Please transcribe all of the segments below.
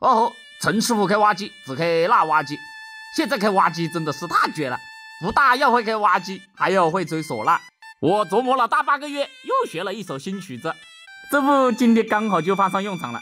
哦，陈师傅开挖机只开辣挖机，现在开挖机真的是太绝了，不大要会开挖机，还要会吹唢呐。我琢磨了大半个月，又学了一首新曲子，这不今天刚好就派上用场了。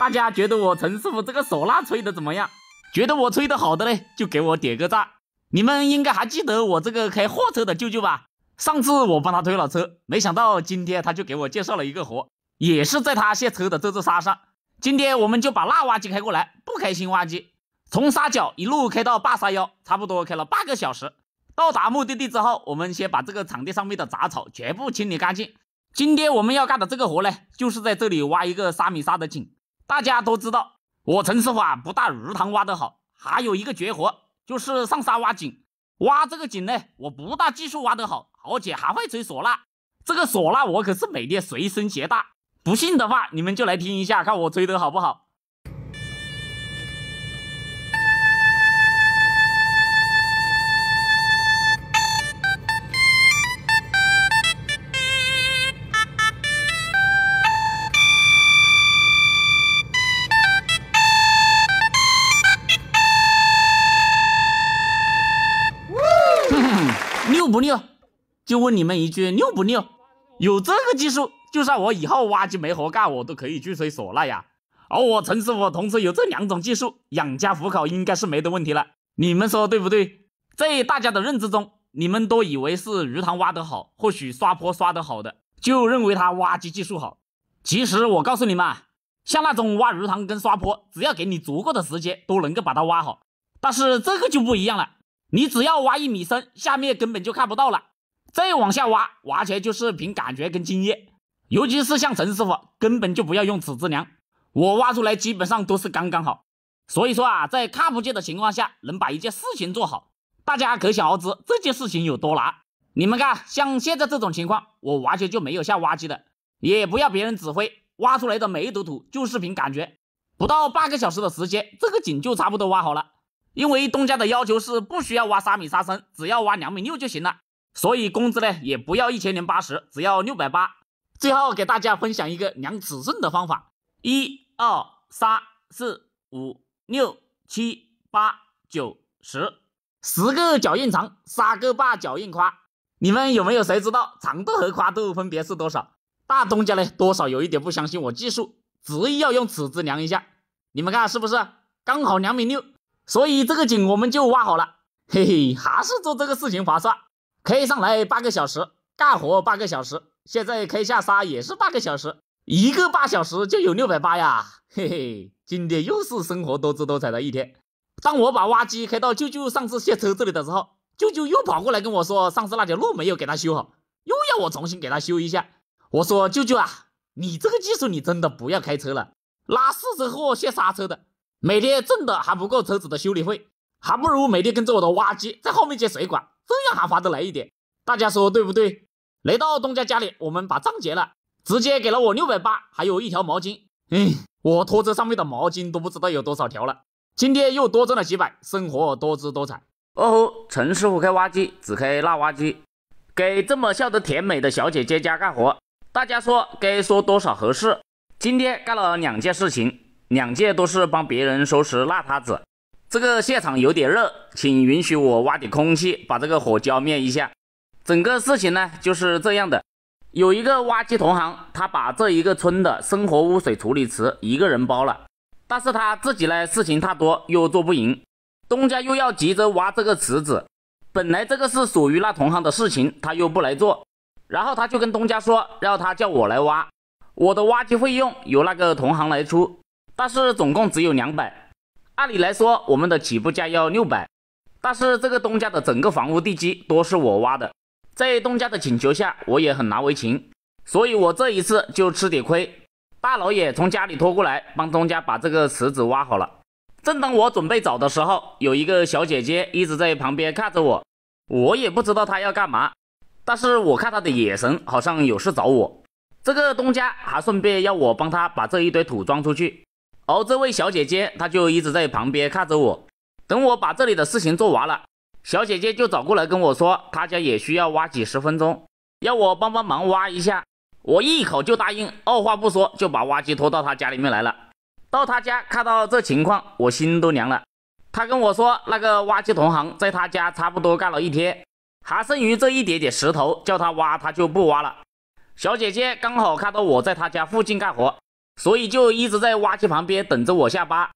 大家觉得我陈师傅这个唢呐吹的怎么样？觉得我吹的好的嘞，就给我点个赞。你们应该还记得我这个开货车的舅舅吧？上次我帮他推了车，没想到今天他就给我介绍了一个活，也是在他卸车的这座沙上。今天我们就把辣挖机开过来，不开新挖机，从沙角一路开到坝沙腰，差不多开了8个小时。到达目的地之后，我们先把这个场地上面的杂草全部清理干净。今天我们要干的这个活呢，就是在这里挖一个沙米沙的井。大家都知道，我陈师傅不但鱼塘挖得好，还有一个绝活，就是上沙挖井。挖这个井呢，我不但技术挖得好，而且还会吹唢呐。这个唢呐我可是每天随身携带，不信的话，你们就来听一下，看我吹得好不好。牛不牛？就问你们一句，牛不牛？有这个技术，就算我以后挖机没活干，我都可以去吹唢呐呀。而我陈师傅同时有这2种技术，养家糊口应该是没得问题了。你们说对不对？在大家的认知中，你们都以为是鱼塘挖得好，或许刷坡刷得好的，就认为他挖机技术好。其实我告诉你们，像那种挖鱼塘跟刷坡，只要给你足够的时间，都能够把它挖好。但是这个就不一样了，你只要挖1米深，下面根本就看不到了。再往下挖，挖起来就是凭感觉跟经验。尤其是像陈师傅，根本就不要用尺子量，我挖出来基本上都是刚刚好。所以说在看不见的情况下，能把一件事情做好，大家可想而知这件事情有多难。你们看，像现在这种情况，我完全就没有下挖机的，也不要别人指挥，挖出来的每一堵土就是凭感觉。不到8个小时的时间，这个井就差不多挖好了。因为东家的要求是不需要挖3米沙深，只要挖2.6米就行了，所以工资呢也不要1080，只要680。最后给大家分享一个量尺寸的方法：1、2、3、4、5、6、7、8、9、10，10个脚印长，3个半脚印宽。你们有没有谁知道长度和宽度分别是多少？大东家呢多少有一点不相信我技术，执意要用尺子量一下。你们看是不是刚好2.6米？所以这个井我们就挖好了。嘿嘿，还是做这个事情划算。开上来8个小时，干活8个小时，现在开下沙也是8个小时，1个半小时就有680呀。嘿嘿，今天又是生活多姿多彩的一天。当我把挖机开到舅舅上次卸车这里的时候，舅舅又跑过来跟我说，上次那条路没有给他修好，又要我重新给他修一下。我说舅舅啊，你这个技术你真的不要开车了，拉4车货卸沙车的，每天挣的还不够车子的修理费，还不如每天跟着我的挖机在后面接水管，这样还划得来一点。大家说对不对？来到东家家里，我们把账结了，直接给了我680，还有1条毛巾。我拖车上面的毛巾都不知道有多少条了。今天又多挣了几百，生活多姿多彩。陈师傅开挖机只开辣挖机，给这么笑得甜美的小姐姐家干活，大家说该说多少合适？今天干了2件事情，2件都是帮别人收拾邋遢子。这个现场有点热，请允许我挖点空气，把这个火浇灭一下。整个事情呢就是这样的，有一个挖机同行，他把这一个村的生活污水处理池一个人包了，但是他自己呢事情太多，又做不赢，东家又要急着挖这个池子，本来这个是属于那同行的事情，他又不来做，然后他就跟东家说让他叫我来挖，我的挖机费用由那个同行来出，但是总共只有200，按理来说我们的起步价要600，但是这个东家的整个房屋地基都是我挖的，在东家的请求下，我也很难为情，所以我这一次就吃点亏，大老爷从家里拖过来帮东家把这个池子挖好了。正当我准备走的时候，有一个小姐姐一直在旁边看着我，我也不知道她要干嘛，但是我看她的眼神好像有事找我。这个东家还顺便要我帮他把这一堆土装出去，而这位小姐姐她就一直在旁边看着我。等我把这里的事情做完了，小姐姐就找过来跟我说，她家也需要挖几10分钟，要我帮忙挖一下。我一口就答应，二话不说就把挖机拖到她家里面来了。到他家看到这情况，我心都凉了。他跟我说，那个挖机同行在他家差不多干了1天，还剩余这一点点石头，叫他挖他就不挖了。小姐姐刚好看到我在他家附近干活，所以就一直在挖机旁边等着我下班，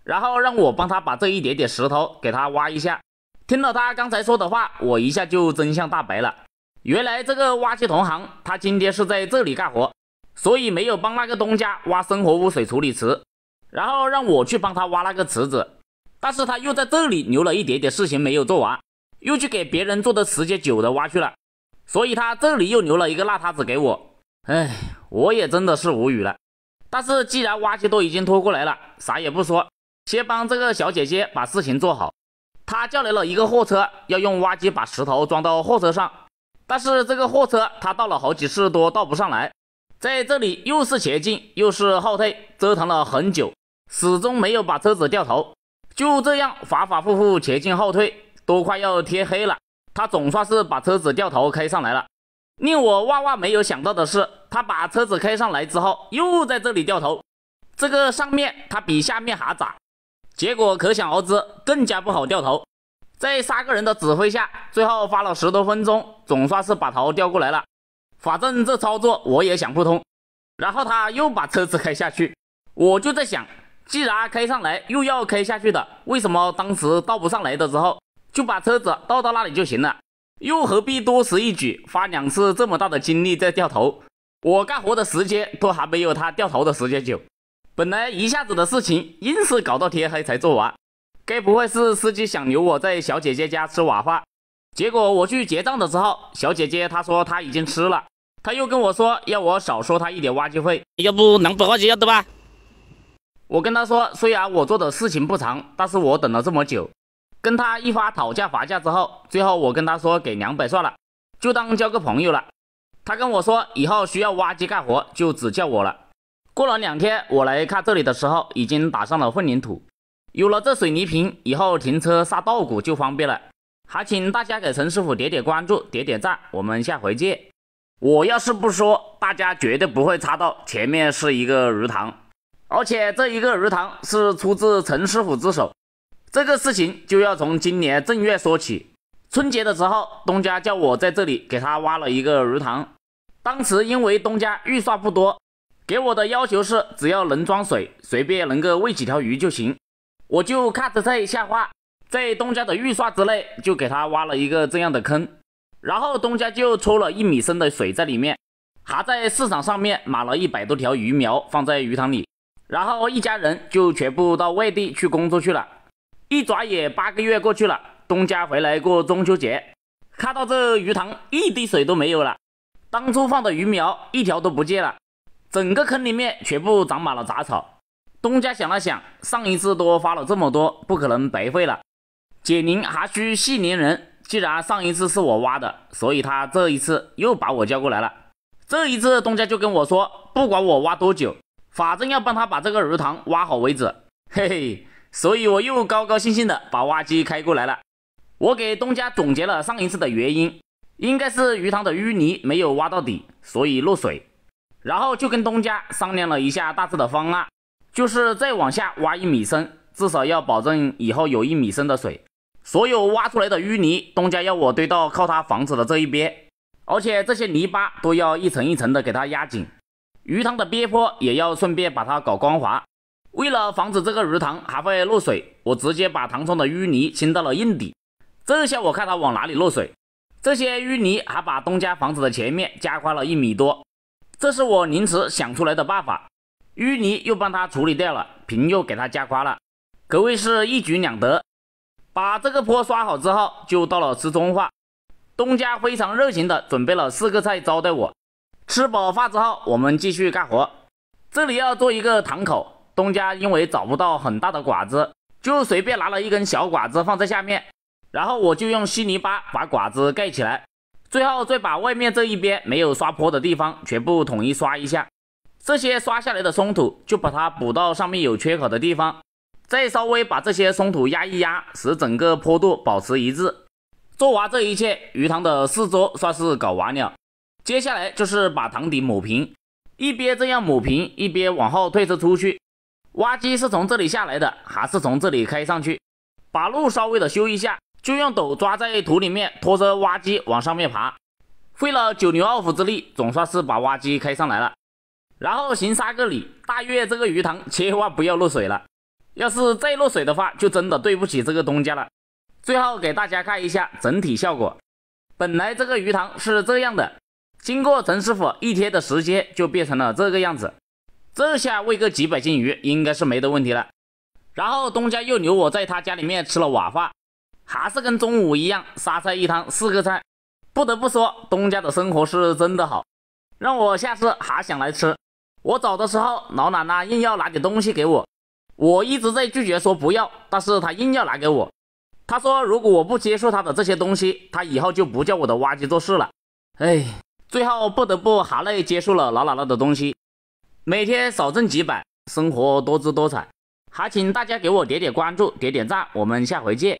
然后让我帮他把这一点点石头给他挖一下。听了他刚才说的话，我一下就真相大白了。原来这个挖机同行他今天是在这里干活，所以没有帮那个东家挖生活污水处理池，然后让我去帮他挖那个池子，但是他又在这里留了一点点事情没有做完，又去给别人做的时间久的挖去了，所以他这里又留了一个邋遢子给我。我也真的是无语了。但是既然挖机都已经拖过来了，啥也不说，先帮这个小姐姐把事情做好。他叫来了一个货车，要用挖机把石头装到货车上，但是这个货车他倒了好几次都倒不上来，在这里又是前进又是后退，折腾了很久，始终没有把车子掉头。就这样反反复复前进后退，都快要天黑了，他总算是把车子掉头开上来了。令我万万没有想到的是，他把车子开上来之后又在这里掉头，这个上面他比下面还窄，结果可想而知，更加不好掉头。在3个人的指挥下，最后花了10多分钟，总算是把头调过来了。反正这操作我也想不通。然后他又把车子开下去，我就在想，既然开上来又要开下去的，为什么当时倒不上来的时候就把车子倒到那里就行了，又何必多此一举花2次这么大的精力在掉头？我干活的时间都还没有他掉头的时间久，本来一下子的事情硬是搞到天黑才做完。该不会是司机想留我在小姐姐家吃晚饭？结果我去结账的时候，小姐姐她说她已经吃了，她又跟我说要我少收她一点挖机费，要不200块钱要的吧？我跟她说，虽然我做的事情不长，但是我等了这么久。跟她一发讨价还价之后，最后我跟她说给200算了，就当交个朋友了。她跟我说以后需要挖机干活就只叫我了。过了2天，我来看这里的时候已经打上了混凝土，有了这水泥坪，以后停车杀稻谷就方便了。还请大家给陈师傅点点关注，点点赞，我们下回见。我要是不说，大家绝对不会猜到前面是一个鱼塘，而且这一个鱼塘是出自陈师傅之手。这个事情就要从今年正月说起。春节的时候，东家叫我在这里给他挖了一个鱼塘，当时因为东家预算不多，给我的要求是只要能装水，随便能够喂几条鱼就行。我就看着在下话，在东家的预算之内，就给他挖了一个这样的坑，然后东家就抽了1米深的水在里面，还在市场上面买了100多条鱼苗放在鱼塘里，然后一家人就全部到外地去工作去了。一转眼8个月过去了，东家回来过中秋节，看到这鱼塘一滴水都没有了，当初放的鱼苗一条都不见了，整个坑里面全部长满了杂草。东家想了想，上一次多花了这么多，不可能白费了。解铃还须系铃人，既然上一次是我挖的，所以他这一次又把我叫过来了。这一次东家就跟我说，不管我挖多久，反正要帮他把这个鱼塘挖好为止。嘿嘿，所以我又高高兴兴的把挖机开过来了。我给东家总结了上一次的原因，应该是鱼塘的淤泥没有挖到底，所以漏水。然后就跟东家商量了一下大致的方案，就是再往下挖1米深，至少要保证以后有1米深的水。所有挖出来的淤泥，东家要我堆到靠他房子的这一边，而且这些泥巴都要一层一层的给它压紧。鱼塘的边坡也要顺便把它搞光滑。为了防止这个鱼塘还会漏水，我直接把塘中的淤泥清到了硬底。这下我看它往哪里漏水。这些淤泥还把东家房子的前面加宽了1米多，这是我临时想出来的办法。淤泥又帮他处理掉了，平又给他加宽了，可谓是一举两得。把这个坡刷好之后，就到了吃中饭。东家非常热情的准备了4个菜招待我。吃饱饭之后，我们继续干活。这里要做一个塘口，东家因为找不到很大的管子，就随便拿了一根小管子放在下面，然后我就用稀泥巴把管子盖起来，最后再把外面这一边没有刷坡的地方全部统一刷一下。这些刷下来的松土就把它补到上面有缺口的地方，再稍微把这些松土压一压，使整个坡度保持一致。做完这一切，鱼塘的四周算是搞完了。接下来就是把塘底抹平，一边这样抹平，一边往后退射出去。挖机是从这里下来的，还是从这里开上去？把路稍微的修一下，就用斗抓在土里面，拖着挖机往上面爬。费了九牛二虎之力，总算是把挖机开上来了。然后行3个里，大约这个鱼塘千万不要落水了，要是再落水的话，就真的对不起这个东家了。最后给大家看一下整体效果。本来这个鱼塘是这样的，经过陈师傅1天的时间就变成了这个样子，这下喂个几百斤鱼应该是没得问题了。然后东家又留我在他家里面吃了晚饭，还是跟中午一样，沙菜一汤4个菜。不得不说，东家的生活是真的好，让我下次还想来吃。我走的时候，老奶奶硬要拿点东西给我，我一直在拒绝说不要，但是她硬要拿给我。她说如果我不接受她的这些东西，她以后就不叫我的挖机做事了。哎，最后不得不含泪接受了老奶奶的东西。每天少挣几百，生活多姿多彩。还请大家给我点点关注，点点赞，我们下回见。